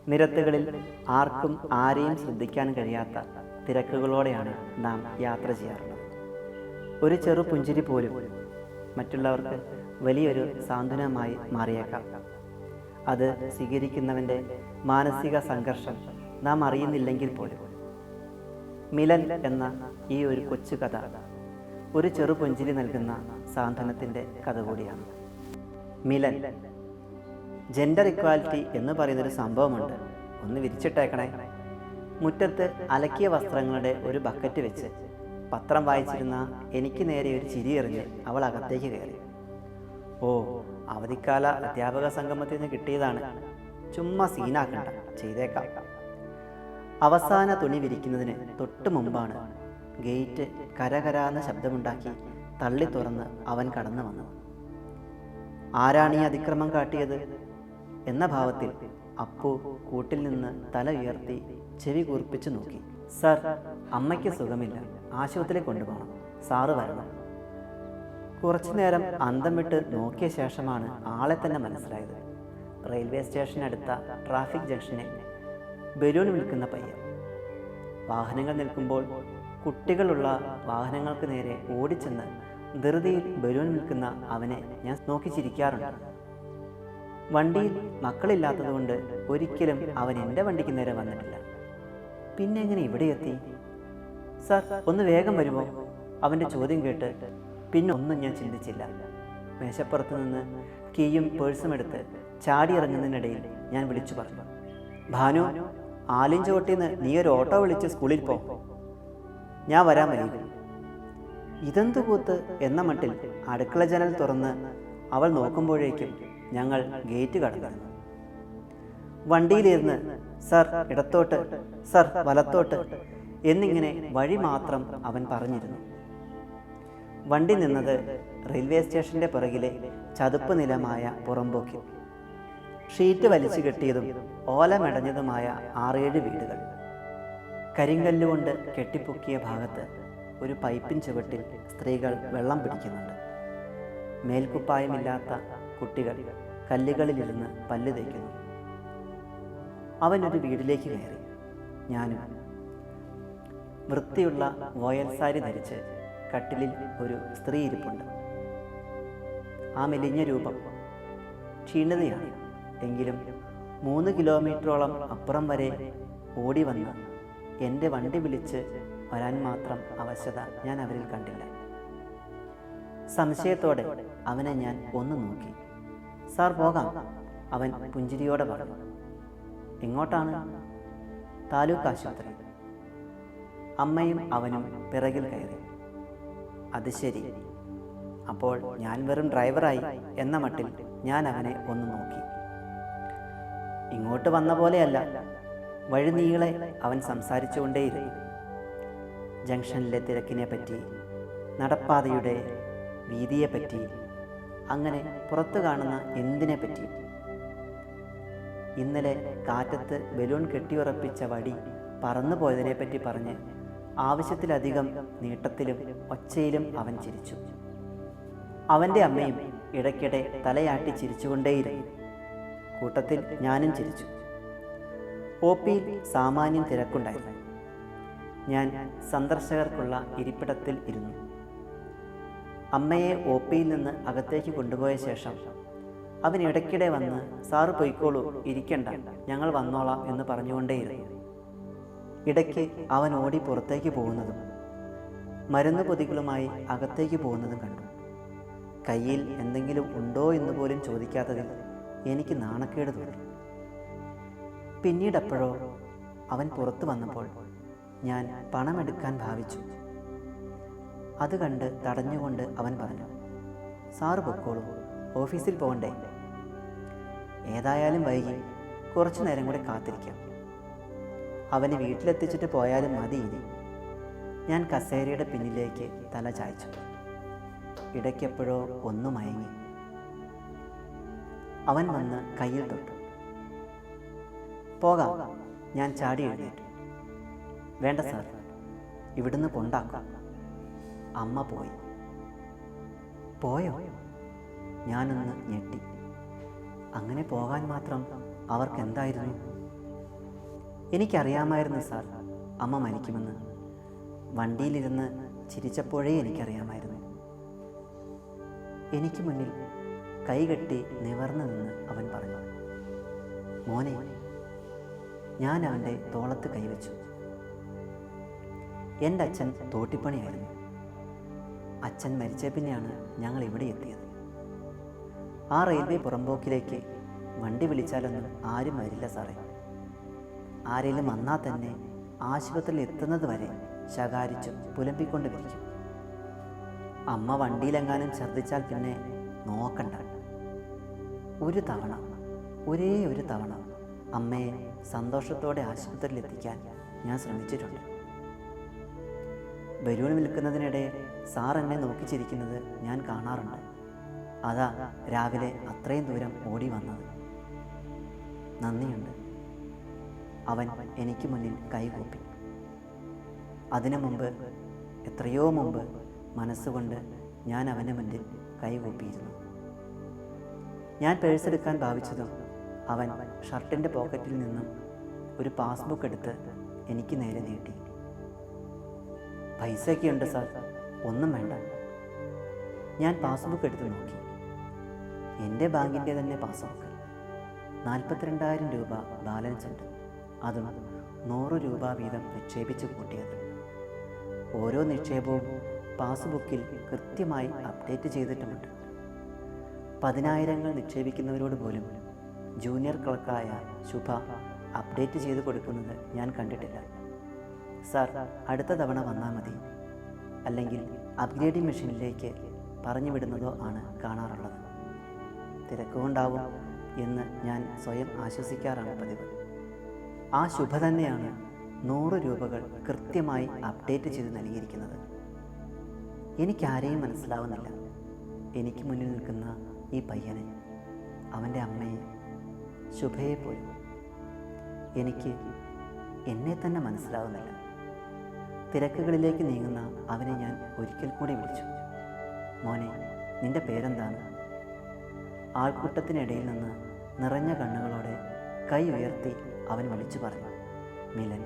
നിരത്തുകളിൽ ആർക്കും ആരെയും ശ്രദ്ധിക്കാൻ കഴിയാത്ത തിരക്കുകളോടെയാണ് നാം യാത്ര ചെയ്യാറുള്ളത്. ഒരു ചെറു പുഞ്ചിരി പോലും മറ്റുള്ളവർക്ക് വലിയൊരു സാന്ത്വനമായി മാറിയേക്കാം. അത് സ്വീകരിക്കുന്നവൻ്റെ മാനസിക സംഘർഷം നാം അറിയുന്നില്ലെങ്കിൽ പോലും. മിലൻ എന്ന ഈ ഒരു കൊച്ചു കഥ ഒരു ചെറു പുഞ്ചിരി നൽകുന്ന സാന്ത്വനത്തിൻ്റെ കഥ കൂടിയാണ്. മിലൻ. ജെൻഡർ ഇക്വാലിറ്റി എന്ന് പറയുന്നൊരു സംഭവമുണ്ട്. ഒന്ന് വിരിച്ചിട്ടേക്കണേ. മുറ്റത്ത് അലക്കിയ വസ്ത്രങ്ങളുടെ ഒരു ബക്കറ്റ് വെച്ച് പത്രം വായിച്ചിരുന്ന എനിക്ക് നേരെ ഒരു ചിരി എറിഞ്ഞ് അവൾ അകത്തേക്ക് കയറി. ഓ, അവധിക്കാല അധ്യാപക സംഗമത്തിൽ നിന്ന് കിട്ടിയതാണ്, ചുമ്മാ സീനാക്കണ്ട, ചെയ്തേക്കാം. അവസാന തുണി വിരിക്കുന്നതിന് തൊട്ട് മുമ്പാണ് ഗേറ്റ് കരകരാന്ന ശബ്ദമുണ്ടാക്കി തള്ളി തുറന്ന് അവൻ കടന്നു വന്നു. ആരാണ് ഈ അതിക്രമം കാട്ടിയത് എന്ന ഭാവത്തിൽ അപ്പു കൂട്ടിൽ നിന്ന് തല ഉയർത്തി ചെവി കൂർപ്പിച്ചു നോക്കി. സർ, അമ്മയ്ക്ക് സുഖമില്ല, ആശുപത്രിയിൽ കൊണ്ടുപോകണം, സാറ് വരണം. കുറച്ചു നേരം അന്തം വിട്ട് നോക്കിയ ശേഷമാണ് ആളെ തന്നെ മനസ്സിലായത്. റെയിൽവേ സ്റ്റേഷനടുത്ത ട്രാഫിക് ജംഗ്ഷനിൽ ബലൂൺ വിൽക്കുന്ന പയ്യൻ. വാഹനങ്ങൾ നിൽക്കുമ്പോൾ കുട്ടികളുള്ള വാഹനങ്ങൾക്ക് നേരെ ഓടിച്ചെന്ന് ധൃതിയിൽ ബലൂൺ വിൽക്കുന്ന അവനെ ഞാൻ നോക്കി ചിരിക്കാറുണ്ട്. വണ്ടിയിൽ മക്കളില്ലാത്തതുകൊണ്ട് ഒരിക്കലും അവൻ എൻ്റെ വണ്ടിക്ക് നേരെ വന്നിട്ടില്ല. പിന്നെ എങ്ങനെ ഇവിടെ എത്തി? സർ, ഒന്ന് വേഗം വരുമോ? അവൻ്റെ ചോദ്യം കേട്ട് പിന്നെ ഒന്നും ഞാൻ ചിന്തിച്ചില്ല. മേശപ്പുറത്ത് നിന്ന് കീയും പേഴ്സും എടുത്ത് ചാടി ഇറങ്ങുന്നതിനിടയിൽ ഞാൻ വിളിച്ചു പറഞ്ഞു, ഭാനു, ആലിഞ്ചോട്ടിന്ന് നീ ഒരു ഓട്ടോ വിളിച്ച് സ്കൂളിൽ പോ, ഞാൻ വരാൻ വൈകും. ഇതെന്തു കൂത്ത് എന്ന മട്ടിൽ അടുക്കള ജനൽ തുറന്ന് അവൾ നോക്കുമ്പോഴേക്കും ഞങ്ങൾ ഗേറ്റ് കടന്നു. വണ്ടിയിലിരുന്ന് സർ ഇടത്തോട്ട്, സർ വലത്തോട്ട് എന്നിങ്ങനെ വഴി മാത്രം അവൻ പറഞ്ഞിരുന്നു. വണ്ടി നിന്നത് റെയിൽവേ സ്റ്റേഷന്റെ പിറകിലെ ചതുപ്പ് നിലമായ പുറമ്പോക്കിൽ. ഷീറ്റ് വലിച്ചു കെട്ടിയതും ഓല മെടഞ്ഞതുമായ 6-7 വീടുകൾ. കരിങ്കല്ലുകൊണ്ട് കെട്ടിപ്പൊക്കിയ ഭാഗത്ത് ഒരു പൈപ്പിൻ ചുവട്ടിൽ സ്ത്രീകൾ വെള്ളം പിടിക്കുന്നുണ്ട്. മേൽക്കുപ്പായമില്ലാത്ത കുട്ടികൾ കല്ലുകളിലിരുന്ന് പല്ല് തേക്കുന്നു. അവനൊരു വീട്ടിലേക്ക് കയറി. ഞാനും. വൃത്തിയുള്ള വോയൽ സാരി ധരിച്ച് കട്ടിലിൽ ഒരു സ്ത്രീ ഇരിപ്പുണ്ട്. ആ മെലിഞ്ഞ രൂപം ക്ഷീണിതയാണ്. എങ്കിലും 3 കിലോമീറ്ററോളം അപ്പുറം വരെ ഓടി വന്ന് എൻ്റെ വണ്ടി വിളിച്ച് വരാൻ മാത്രം അവശത ഞാൻ അവരിൽ കണ്ടില്ല. സംശയത്തോടെ അവനെ ഞാൻ ഒന്ന് നോക്കി. സാർ, പോകാം, അവൻ പുഞ്ചിരിയോടെ പറഞ്ഞു. എങ്ങോട്ടാണ്? താലൂക്ക് ആശുപത്രി. അമ്മയും അവനും പിറകിൽ കയറി. അത് ശരി, അപ്പോൾ ഞാൻ വെറും ഡ്രൈവറായി എന്ന മട്ടിൽ ഞാൻ അവനെ ഒന്ന് നോക്കി. ഇങ്ങോട്ട് വന്ന പോലെയല്ല. വഴി നീളെ അവൻ സംസാരിച്ചുകൊണ്ടേയിരുന്നു. ജംഗ്ഷനിലെ തിരക്കിനെ പറ്റി, നടപ്പാതയുടെ വീതിയെപ്പറ്റി, അങ്ങനെ പുറത്തു കാണുന്ന എന്തിനെ പറ്റി. ഇന്നലെ കാറ്റത്ത് ബലൂൺ കെട്ടിയുറപ്പിച്ച വടി പറന്നു പോയതിനെപ്പറ്റി പറഞ്ഞ് ആവശ്യത്തിലധികം നീട്ടത്തിലും ഒച്ചയിലും അവൻ ചിരിച്ചു. അവൻ്റെ അമ്മയും ഇടയ്ക്കിടെ തലയാട്ടി ചിരിച്ചുകൊണ്ടേയിരുന്നു. കൂട്ടത്തിൽ ഞാനും ചിരിച്ചു. ഒപിയിൽ സാമാന്യം തിരക്കുണ്ടായിരുന്നു. ഞാൻ സന്ദർശകർക്കുള്ള ഇരിപ്പിടത്തിൽ ഇരുന്നു. അമ്മയെ ഒപിയിൽ നിന്ന് അകത്തേക്ക് കൊണ്ടുപോയ ശേഷം അവൻ ഇടയ്ക്കിടെ വന്ന് സാറ് പൊയ്ക്കോളൂ, ഇരിക്കണ്ട, ഞങ്ങൾ വന്നോളാം എന്ന് പറഞ്ഞുകൊണ്ടേയിരുന്നു. ഇടയ്ക്ക് അവൻ ഓടി പുറത്തേക്ക് പോകുന്നതും മരുന്ന് പൊതികളുമായി അകത്തേക്ക് പോകുന്നതും കണ്ടു. കയ്യിൽ എന്തെങ്കിലും ഉണ്ടോ എന്ന് പോലും ചോദിക്കാത്തതിൽ എനിക്ക് നാണക്കേട് തോന്നി. പിന്നീടെപ്പോഴോ അവൻ പുറത്തു വന്നപ്പോൾ ഞാൻ പണമെടുക്കാൻ ഭാവിച്ചു. അത് കണ്ട് തടഞ്ഞുകൊണ്ട് അവൻ പറഞ്ഞു, സാറ് പൊക്കോളൂ, ഓഫീസിൽ പോകണ്ടേ? ഏതായാലും വൈകി, കുറച്ചു നേരം കൂടെ കാത്തിരിക്കാം. അവനെ വീട്ടിലെത്തിച്ചിട്ട് പോയാലും മതി ഇനി. ഞാൻ കസേരയുടെ പിന്നിലേക്ക് തല ചായ്ച്ചു. ഇടയ്ക്കെപ്പോഴോ ഒന്ന് മയങ്ങി. അവൻ വന്ന് കയ്യിൽ തൊട്ടു. പോകാം, ഞാൻ ചാടി എഴുന്നേറ്റു. വേണ്ട സാർ, ഇവിടുന്ന് കൊണ്ടാക്കാം. അമ്മ പോയി. പോയോ? ഞാനൊന്ന് ഞെട്ടി. അങ്ങനെ പോകാൻ മാത്രം അവർക്കെന്തായിരുന്നു? എനിക്കറിയാമായിരുന്നു സാർ, അമ്മ മരിക്കുമെന്ന്. വണ്ടിയിലിരുന്ന് ചിരിച്ചപ്പോഴേ എനിക്കറിയാമായിരുന്നു. എനിക്ക് മുന്നിൽ കൈകെട്ടി നിവർന്നു നിന്ന് അവൻ പറഞ്ഞു, മോനെ. ഞാൻ അവൻ്റെ തോളത്ത് കൈവച്ചു. എൻ്റെ അച്ഛൻ തോട്ടിപ്പണിയായിരുന്നു. അച്ഛൻ മരിച്ച പിന്നെയാണ് ഞങ്ങൾ ഇവിടെ എത്തിയത്. ആ റെയിൽവേ പുറമ്പോക്കിലേക്ക് വണ്ടി വിളിച്ചാലൊന്നും ആരും വരില്ല സാറേ. ആരെങ്കിലും വന്നാൽ തന്നെ ആശുപത്രിയിൽ എത്തുന്നത് വരെ ശകാരിച്ചും പുലമ്പിക്കൊണ്ട് വിളിക്കും. അമ്മ വണ്ടിയിലെങ്ങാനും ഛർദ്ദിച്ചാൽ പിന്നെ നോക്കണ്ട. ഒരേ ഒരു തവണ അമ്മയെ സന്തോഷത്തോടെ ആശുപത്രിയിൽ എത്തിക്കാൻ ഞാൻ ശ്രമിച്ചിട്ടുണ്ട്. ബലൂൺ വിൽക്കുന്നതിനിടെ സാർ എന്നെ നോക്കിച്ചിരിക്കുന്നത് ഞാൻ കാണാറുണ്ട്. അതാ രാവിലെ അത്രയും ദൂരം ഓടി വന്നത്. നന്ദിയുണ്ട്. അവൻ എനിക്ക് മുന്നിൽ കൈകൂപ്പി. അതിനു മുമ്പ്, എത്രയോ മുമ്പ് മനസ്സുകൊണ്ട് ഞാൻ അവൻ്റെ മുന്നിൽ കൈകൂപ്പിയിരുന്നു. ഞാൻ പേഴ്സെടുക്കാൻ ഭാവിച്ചതും അവൻ ഷർട്ടിൻ്റെ പോക്കറ്റിൽ നിന്നും ഒരു പാസ്ബുക്ക് എടുത്ത് എനിക്ക് നേരെ നീട്ടി. പൈസയൊക്കെയുണ്ട് സാർ, ഒന്നും വേണ്ട. ഞാൻ പാസ്ബുക്ക് എടുത്ത് നോക്കി. എൻ്റെ ബാങ്കിൻ്റെ തന്നെ പാസ്ബുക്ക്. 42,000 രൂപ ബാലൻസ് ഉണ്ട്. അതും 100 രൂപ വീതം നിക്ഷേപിച്ച് കൂട്ടിയത്. ഓരോ നിക്ഷേപവും പാസ്ബുക്കിൽ കൃത്യമായി അപ്ഡേറ്റ് ചെയ്തിട്ടുമുണ്ട്. 10,000 നിക്ഷേപിക്കുന്നവരോട് പോലും ജൂനിയർ ക്ലർക്കായ ശുഭ അപ്ഡേറ്റ് ചെയ്ത് കൊടുക്കുന്നത് ഞാൻ കണ്ടിട്ടില്ല. സാർ, അടുത്ത തവണ വന്നാൽ മതി, അല്ലെങ്കിൽ അപ്ഗ്രേഡിംഗ് മെഷീനിലേക്ക് പറഞ്ഞു വിടുന്നതോ ആണ് കാണാറുള്ളത്. തിരക്കുകൊണ്ടാവും എന്ന് ഞാൻ സ്വയം ആശ്വസിക്കാറാണ് പതിവ്. ആ ശുഭ തന്നെയാണ് 100 രൂപകൾ കൃത്യമായി അപ്ഡേറ്റ് ചെയ്ത് നൽകിയിരിക്കുന്നത്. എനിക്കാരെയും മനസ്സിലാവുന്നില്ല. എനിക്ക് മുന്നിൽ നിൽക്കുന്ന ഈ പയ്യനെ, അവൻ്റെ അമ്മയെ, ശുഭയെ പോലും എനിക്ക് എന്നെ തന്നെ മനസ്സിലാവുന്നില്ല. തിരക്കുകളിലേക്ക് നീങ്ങുന്ന അവനെ ഞാൻ ഒരിക്കൽ കൂടി വിളിച്ചു. മോനെ, നിന്റെ പേരെന്താണ്? ആൾക്കൂട്ടത്തിനിടയിൽ നിന്ന് നിറഞ്ഞ കണ്ണുകളോടെ കൈ ഉയർത്തി അവൻ വിളിച്ചു പറഞ്ഞു, മിലൻ.